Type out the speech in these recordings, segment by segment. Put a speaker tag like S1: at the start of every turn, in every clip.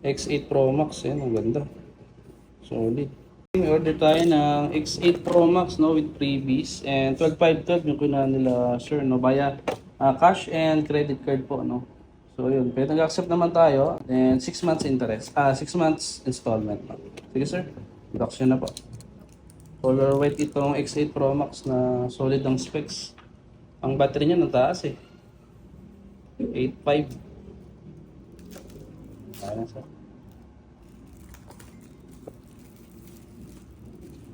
S1: X8 Pro Max. Yan, ang ganda. Solid. Order tayo ng X8 Pro Max, no, with freebies. And 12,512 yung kunan nila, sir, no, via cash and credit card po, no. So yun, pwede nag-accept naman tayo. And 6 months interest, 6 months installment. No? Sige sir, production na po. Color white itong X8 Pro Max na solid ang specs. Ang battery niya nataas eh. 8.5. Ayan sir.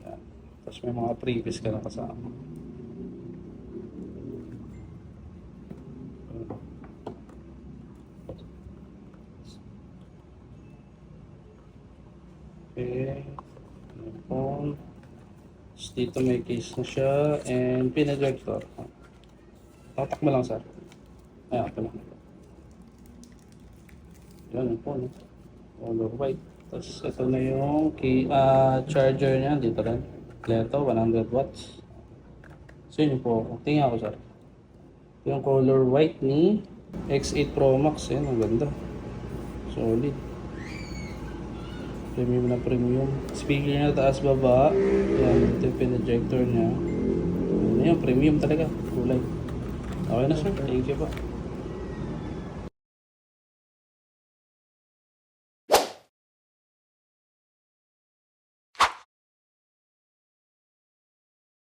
S1: Ayan. Tapos may mga previous ka na kasama. Okay. Phone. Dito may case na siya and pinadrector. Tatak mo lang sir. Ayan, ito lang. Yan yung phone. Color white. Tapos ito na yung key, charger niya. Dito rin. Kleto, 100 watts. So yun po. Tingnan ko sir. Ito yung color white ni X8 Pro Max. Yan, ang ganda. Solid. Premium na premium. Speaker niya taas baba. Yan, ito yung pinajector niya. Yan, premium talaga. Kulay. Okay na sir. Thank you po.